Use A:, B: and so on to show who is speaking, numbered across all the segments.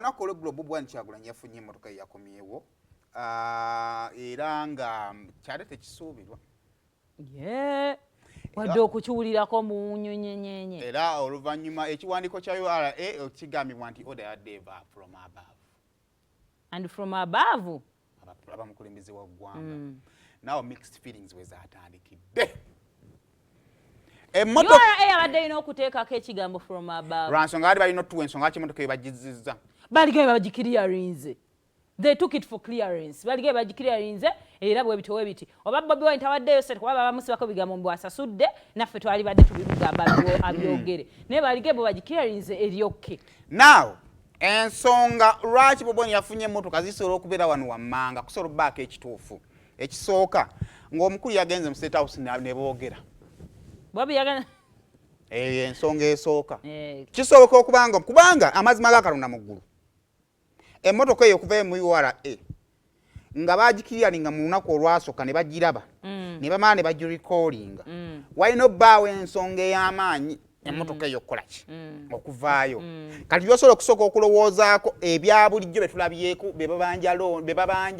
A: olunaku olw'eggulo Bobi Kyagulanyi yafunye emmotoka yakomyewo era nga kyali tekisuubirwa
B: wadde okukiwulirako mu nnyonyenyenye
A: era oluvannyuma ekiwandiiko kya URA kigambibwa nti order yadeva from above
B: and from above
A: abamukulembeze wa ggwanga nawo mixed feelings we zaatandikidde
B: URA yabadde alina okuteekako ekigambo from above
A: lwansonga baali balina otuwa ensonga ki emmotoka ebagizizza
B: baligee bagiclearinze they took it for clearance baligee bagiclearinze era bwe bitowe biti oba Bobi Wine tawaddeyo sente kuba bamusibako bigambo mbu asasudde naffe twali badde tubigamba abyogere naye baligee bwe bagiclearinze eryokke
A: now ensonga lwaki Bobi Wine yafunye emmotoka zisobola okubeera wano wammanga kusobola obbaako ekituufu ekisooka ng'omukulu yagenze mu State House ne boogera
B: Bobi yagana
A: ensonga esooka kisoboka okubanga kubanga amazima ga Katonda mu ggulu emmotoka eyo okuva mu URA nga bagikiriyalinga mu lunaku olwasooka ne bagiraba ne bamala ne bagirikolinga walina obbaawo ensonga ey'amaanyi emmotoka eyo okukola ki okuvaayo kati byosobola okusooka okulowoozaako ebya bulijjo betulabyeko be babanja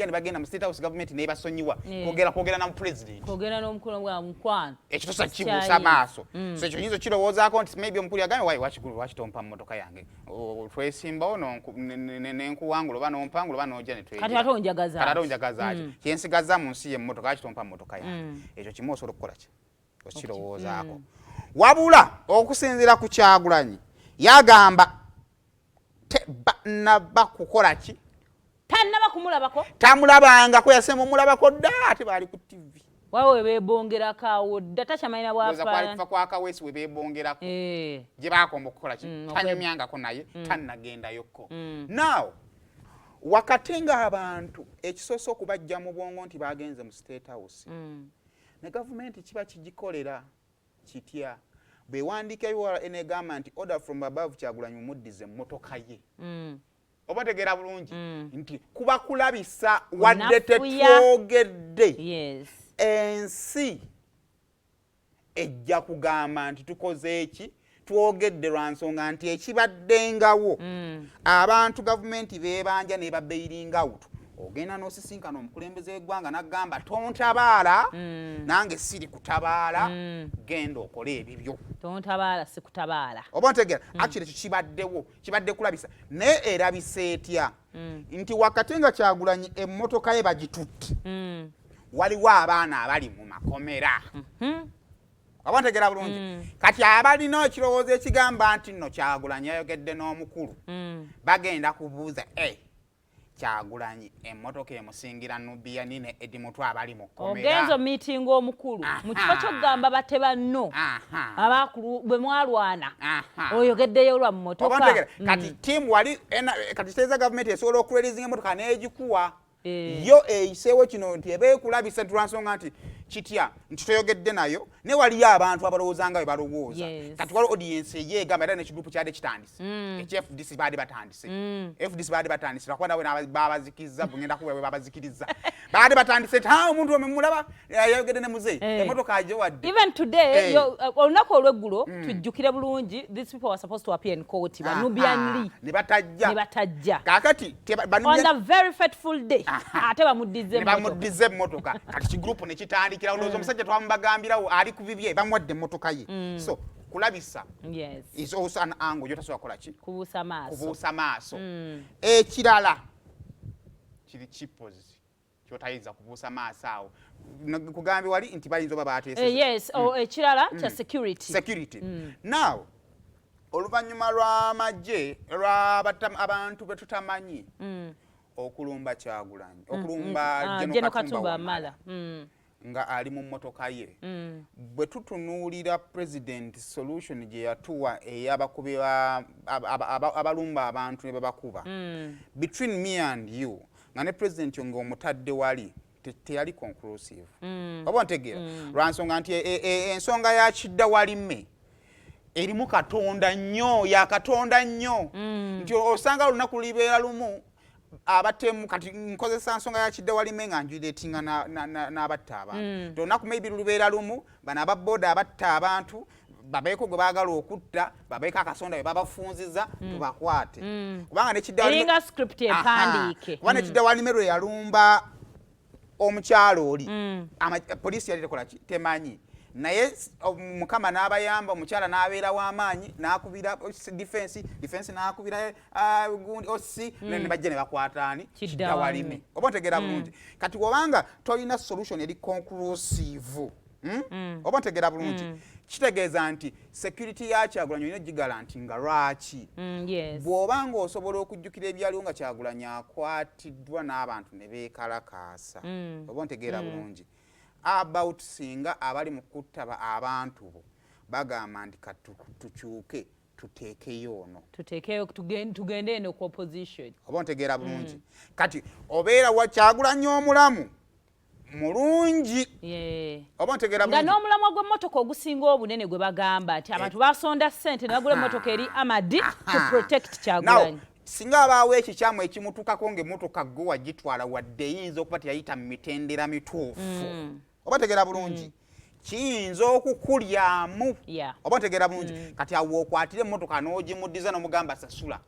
A: ne bagenda mu State House government ne basonyiwa kwogera na mu president
B: kwogera n'omukulu wa mukwano
A: ekyo tosa kibuusa maaso so ekyo nyinza kirowoozaako nti maybe omukulu yagambye wayi wakitompa mmotoka yange twesimbawo nenkuwangula oba nompangula oba nojja
B: kati ate onjagaza
A: kyensigaza mu nsi y'emmotoka akitompa mmotoka yange ekyo kimu osobola okukola ki okirowoozaako wabula okusinziira ku Kyagulanyi yagamba tebannaba kukola ki
B: tannaba kumulabako
A: tamulabangako yasemba omulabako dda ate baali ku TV
B: wawe beebongerako awo dda takyamalina
A: bwafakufa kwa Kaweesi we beebongerako gye baakomba okukola ki tanyumyangako naye tannagendayokko now wakati nga abantu ekisoose okubajja mu bwongo nti bagenze mu State House ne gavumenti kiba kigikolera kitya bewandiika URA enegamba nti order from above Kyagulanyi mumuddize emmotoka ye oba tegeera bulungi nti kuba kulabisa wadde tetwogedde ensi ejja kugamba nti tukoze eki twogedde lwa nsonga nti ekibaddengawo abantu gavumenti beebanja ne babeiringa out ogenda n'osisinkana omukulembeze w'eggwanga n'agamba tontabaala nange siri kutabaala genda okole ebibyo
B: tontabaala si kutabaala
A: oba ntegeera actually ekyo kibaddewo kibadde kulabisa naye erabise etya nti wakati nga Kyagulanyi emmotoka ye bagitutte waliwo abaana abali mu makomera oba ntegeera bulungi kati abalina ekirowoozo ekigamba nti nno Kyagulanyi yayogedde n'omukulu bagenda kubuuza Kyagulanyi emmotoka emusingira Nubia nine edimutwa abali mu komera
B: ogenzo meeting omukulu mu kifo ky'okugamba batte banno abakulu bwe mwalwana oyogeddeyo lwa mmotoka
A: kati team wali kati teeza gavumenti esobola okureleasinga emmotoka n'egikuwa yo eiseewo kino nti ebeekulabisa tulansonga nti kitya nti toyogedde nayo ne waliyo abantu abalowooza nga bwe balowooza kati waliwo audience eyeegamba era n'ekiduupu kyadde kitandise FDC baadde batandise FDC baadde batandise lwakuba nawe babazikiriza bugenda kuba bwe babazikiriza baadde batandise nti omuntu omulaba yayogedde ne muzeeyi emmotoka agiwadde
B: even today olunaku olw'eggulo tujjukire bulungi these people were supposed to appear in court Nubian
A: ne batajja
B: kakati on the very fateful day ate
A: bamuddize emmotoka kati kigrupu ne kitandikira olowooza omusajja twamubagambirawo ali ku bibye bamuwadde emmotoka ye so kulabisa is also an angle gyotasobola kukola ki kubuusa maaso ekirala kiri chipozi kyotayinza kubuusa maaso awo kugambye wali nti bayinza oba baateese
B: ekirala kya security
A: now oluvannyuma lw'amagye abantu be tutamanyi okulumba Kyagulanyi okulumba General Katumba Wamala nga ali mu mmotoka ye bwe tutunuulira president solution gye yatuwa ey'abakubi abalumba abantu ne babakuba between me and you nga ne president yo ng'omutadde wali teyali conclusive oba ntegeera lwansonga nti ensonga ya kidda walime erimu Katonda nnyo ya Katonda nnyo nti osanga olunaku libeera lumu abatemu kati nkozesa nsonga ya kidda walime nga njuleetinga n'abatta abantu olunaku maybe lubeera lumu bano ababooda abatta abantu babeeko gwe baagala okutta babeeko akasonda bwe babafunziza tubakwate kubanga nekiddalinga
B: script empandiike
A: kubanga nekiddawalimero yalumba omukyalo oli poliisi yali tekola temanyi naye mukama n'abayamba omukyala n'abeera w'amaanyi n'akubira defense n'akubira gundi osi ne bajja ne bakwataani kiddawalime oba otegeera bulungi kati wobanga tolina solution eri conclusive oba otegeera bulungi kitegeeza nti security ya Kyagulanyi olina gigarantinga lwaki bw'obanga osobola okujjukira ebyaliwo nga Kyagulanyi akwatiddwa n'abantu ne beekalakaasa oba ontegeera bulungi about singa abali mu kuttaba abantu bo bagamba nti tukyuke tuteekeyo ono
B: tugende eno ku opposition
A: oba ontegeera bulungi kati obeera wa Kyagulanyi omulamu mulungi oba ontegeera bulungi
B: nga n'omulamu gw'emmotoka ogusinga obunene gwe bagamba nti abantu basonda ssente ne bagula emmotoka eri Amadi to protect Kyagulanyi
A: singa abaawo ekikyamu ekimutukako ng'emmotoka gwe wagitwala wadde eyinza okuba teyayita mu mitendera mituufu oba otegeera bulungi kiyinza okukulyamu oba otegeera bulungi kati awo okwatire emmotoka n'ogimuddiza n'omugamba sasula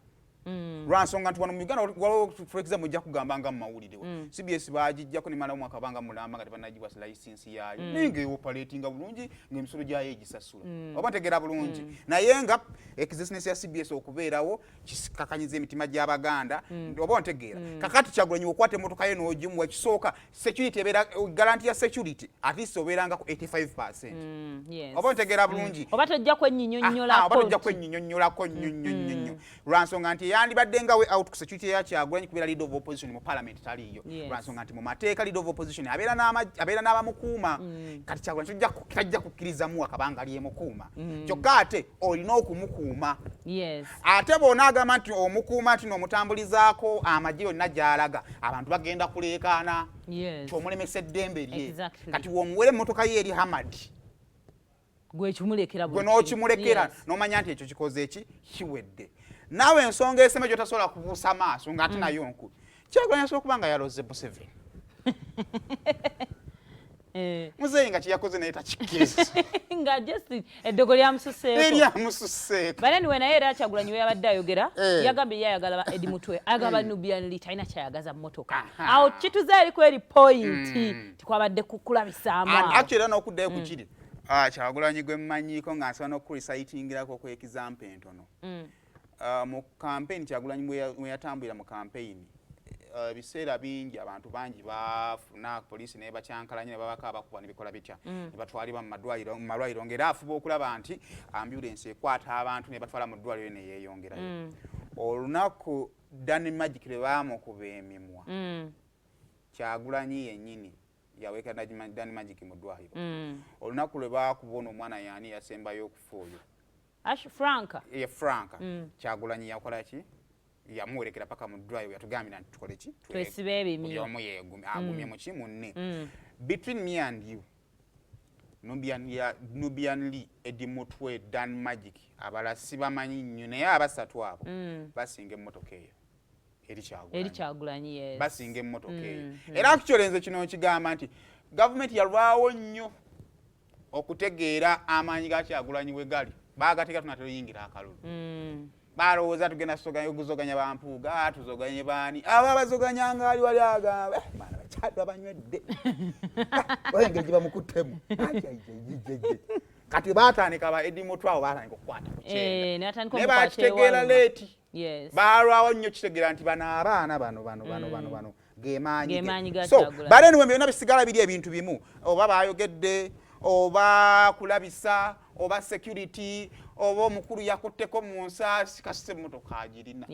A: lwansonga nti wano mu Uganda waliwo for example ojja kugamba nga mu mawulire CBS baagijjako nemala omwaka banga mulamba nga tebanagiwa license yaayo naye ng'eoperatinga bulungi ng'emisolo gyayo egisasula oba ntegeera bulungi naye nga existence ya CBS okubeerawo kikakanyiza emitima gy'Abaganda oba ntegeera kakati Kyagulanyi okwata emmotoka ye n'ogimuwa ekisooka security ebeera garanti ya security at least obeerangako 85% oba ntegeera bulungi
B: oba tojja
A: kwennyonnyolako nnyo lwansonga nti yandibadde nga we out ku security ya Kyagulanyi kubeera leader of opposition mu parliament taliyo lwansonga nti mu mateeka leader of opposition abeera n'abamukuuma kati Kyagulanyi tajja kukkirizamu akabanga lyemukuuma kyokka ate olina okumukuuma ate bw'onaagamba nti omukuuma nti n'omutambulizaako amagye yonna gy'alaga abantu bagenda kuleekaana kyomulemesa eddembe lye kati w'omuwera emmotoka ye eri Hamadi
B: gwe
A: n'okimulekera n'omanya nti ekyo kikoze eki kiwedde naawe ensonga eseme gy'otasobola kubuusa maaso ng'ate nayo nkulu Kyagulanyi asobola okuba nga yaloze Museveni muzeeyi nga kyeyakoze naye takikkiriza
B: nga just eddogo lyamususeeko bale niwe naye era Kyagulanyi we yabadde ayogera yagambye yayagala Edi Mutwe agamba Nubian talina kyayagaza mmotoka awo kituze eriko eri point tikwabadde kukulabisaamu
A: actually era n'okuddayo ku kiri Kyagulanyi gwe mmanyiiko ng'asobola n'okukulisaitingirako ku example entono mu campaign Kyagulanyi mwe yatambulira mu campaign biseera bingi abantu bangi bafuna poliisi ne bacyankalanye ne babaka abakuba ne bikola bitya ne batwalibwa mu malwaliro ng'era afuba okulaba nti ambulance ekwata abantu ne batwala mu ddwaliro ne yeeyongerayo olunaku Dan Magic lwe baamukuba emimwa Kyagulanyi yennyini yaweeka Dan Magic mu ddwaliro olunaku lwe baakuba ono omwana yaani yasembayo okufa oyo Franka Kyagulanyi yakola ki yamuwerekera paka mu ddwaliro yatugambira nti tukole ki
B: twesibe ebimyo
A: omu agumye mu ki munne between me and you Nubian Lee Edi Mutwe Dan Magic abalala sibamanyi nnyo naye abasatu abo basinga emmotoka eyo eri
B: Kyagulanyi
A: basinga emmotoka eyo era actually nze kino nkigamba nti gavumenti yalwawo nnyo okutegeera amaanyi ga Kyagulanyi we gali baagateeka tunatera oyingira akalulu balowooza tugenda okuzoganya bampuuga tuzoganye baani abo abazoganya ngaali wali agamba baana bakyali abanywedde engeri gye bamukuttemu kati baatandika ba Edi Mutwe abo baatandika okukwata ku kyenda naye bakitegeera leeti balwawo nnyo kitegeera nti bano abaana bano gemaanyi so bale niwe byonna bisigala biri ebintu bimu oba bayogedde oba kulabisa oba security oba omukulu yakutteko mu nsaasi kasise emmotoka agirina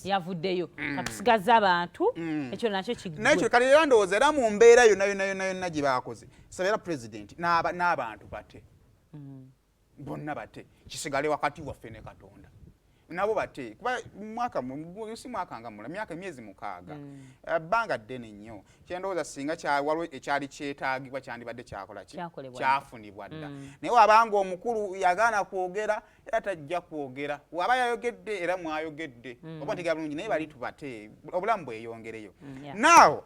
B: yavuddeyo katusigaza abantu ekyo nakyo
A: nakyo kale era ndowooza era mu mbeera yonna gye baakoze sabera president n'abantu bate bonna bate kisigale wakati waffe ne Katonda nabo bate kuba si mwaka nga mula myaka emyezi 6 bbanga ddene nnyo kyendowooza singa waliwo ekyali kyetaagibwa kyandibadde kyakola ki kyafunibwa dda naye wabanga omukulu yagaana kwogera era tajja kwogera waba yayogedde era mwayogedde oba ntegeera bulungi naye bali tubate obulamu bweyongereyo naawo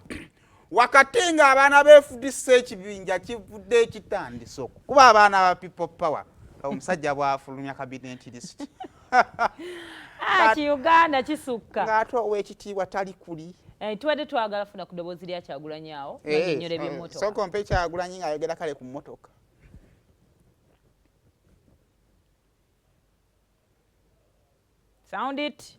A: wakati nga abaana ba FDC ekibinja kivudde ekitandise okukuba abaana ba people power omusajja bwafulumya cabinet list
B: Uganda kisukka
A: ng'ate ow'ekitiibwa tali kuli
B: tubadde twagala funa ku ddoboozi lya Kyagulanyi awo nannyonnyola eby'emmotoka
A: so kompe Kyagulanyi ng'ayogera kale ku mmotoka.
B: Sound it.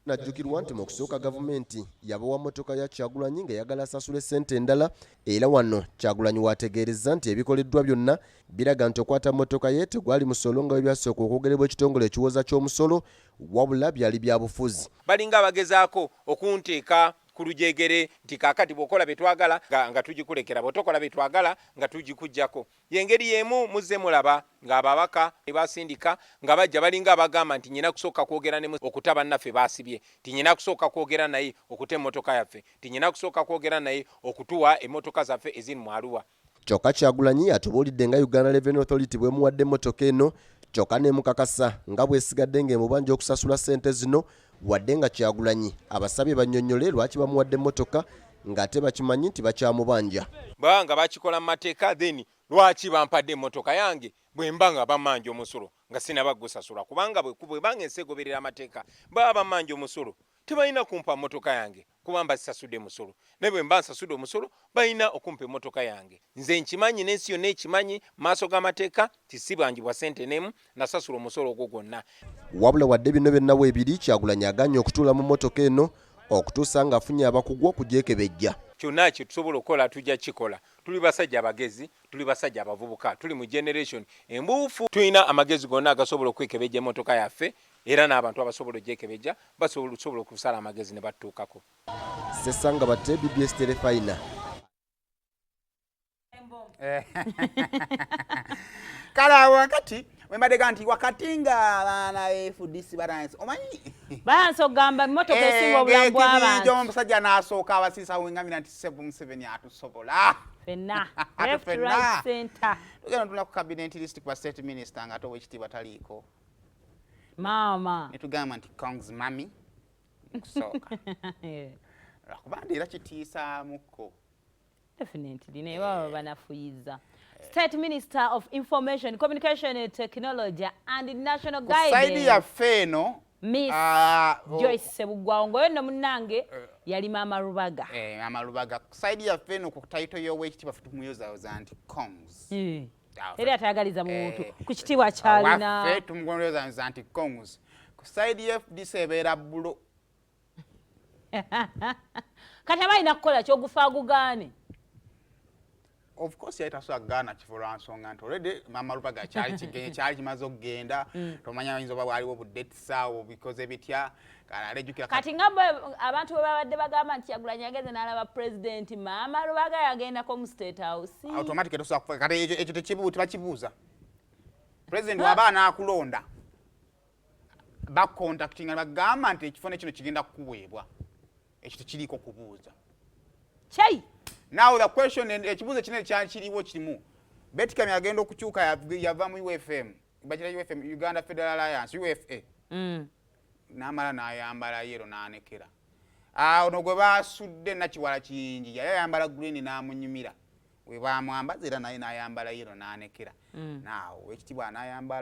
C: Najjukirwa nti mu kusooka gavumenti yabawa mmotoka ya Kyagulanyi ng'eyagala asasule ssente endala era wano Kyagulanyi waategeerezza nti ebikoleddwa byonna biraga nti okwata mmotoka ye tegwali musolo nga bwe byasooka okwogerebwa ekitongole ekiwoza ky'omusolo wabula byali bya bufuzi.
D: Balinga abagezaako okunteeka ku lujegere nti kaakati bw'okola bye twagala nga tugikulekera bw'otokola bye twagala nga tugikuggyako. Y'engeri y'emu muzze mulaba ng'ababaka ne basindika nga bajja balinga abagamba nti nnyina kusooka kwogera ne okuta bannaffe baasibye, nti nnyina kusooka kwogera naye okuta emmotoka yaffe, nti nnyina kusooka kwogera naye okutuwa emmotoka zaffe eziri mu Arua.
C: Kyokka Kyagulanyi atubuulidde nga Uganda Revenue Authority bw'emuwadde emmotoka eno kyokka n'emukakasa nga bw'esigadde ng'emubanja okusasula ssente zino wadde nga Kyagulanyi abasabye bannyonnyole lwaki bamuwadde emmotoka ng'ate bakimanyi nti bakyamubanja.
D: Baba nga bakikola mu mateeka then lwaki bampadde emmotoka yange bwe mba nga bamanja omusolo nga sinaba gusasula kubanga bwe banga ensi egoberera amateeka baba bamanja omusolo tebalina kumpa mmotoka yange kubanga sisasudde musolo naye bwe mba nsasudde omusolo balina okumpa emmotoka yange. Nze nkimanyi n'ensi yonna ekimanyi maaso g'amateeka tisibangibwa ssente n'emu nasasula omusolo ogwo gwonna.
C: Wabula wadde bino byonna weebiri Kyagulanyi aganye okutuula mu mmotoka eno okutuusa ng'afunye abakugu okugyekebejja.
D: Kyonna kye tusobola okukola tujja kikola. Tuli basajja abagezi, tuli basajja abavubuka, tuli mu generation embuufu. Tulina amagezi gonna agasobola okwekebejja emmotoka yaffe era n'abantu abasobola ogyekebejja basobola okusala amagezi ne batuukako.
C: Ssesanga batte BBS Telefayina.
A: Kala wakati wembadega nti wakati nga abaana FDC baransi omanyi
B: balansi ogamba emmotoka esinga obulamu bw'abantu
A: omusajja n'asooka abasiisa wengamira nti 7 atusobola
B: fenna left right center
A: tugenda tula ku cabinet list kwa state minister nga ow'ekitiibwa taliiko
B: maama
A: netugamba nti kongs mami kusooka lwakubanga era kitiisaamuko
B: definitely naye baba banafuyiza. State Minister of Information, Communication and Technology and National Guidance.
A: Saidi ya feno
B: Miss Joyce Sebugwawo oyo nno munnange yali Maama Rubaga.
A: Maama Rubaga. Saidi ya feno ku title y'owekitiibwa tumuyoza nti Kongs.
B: Era atayagaliza muntu ku kitiibwa kyalina.
A: Waffe tumuyoza nti Kongs. Ku saidi ya FDC ebeera bulo.
B: Kati abalina kukola ky'ogufaagugaane.
A: Of course yaita so agana kifura nsonga nti already Maama Rubaga kyali kigenye kyali kimaze okugenda tomanya bayinza oba waliwo budate sawo because ebitya kala alejukira
B: kati ngabwe abantu bwe babadde bagamba nti Kyagulanyi ageze n'alaba president Maama Rubaga yagendako mu State House
A: automatic tosa kati ekyo tekibuuti bakibuuza president w'abaana akulonda back contacting bagamba nti ekifo kino kigenda kuweebwa ekyo tekiriiko kubuuza
B: chai.
A: Now the question ekibuuzo kinene kyakiriwo kirimu Betty agenda okukyuka yava mu UFM bajira UFM Uganda Federal Alliance UFA n'amala n'ayambala yero n'anekera ono gwe basudde nakiwala kingi yayambala green n'amunyumira we bamwambaza era naye n'ayambala yero n'anekera naawe ekitibwa n'ayambala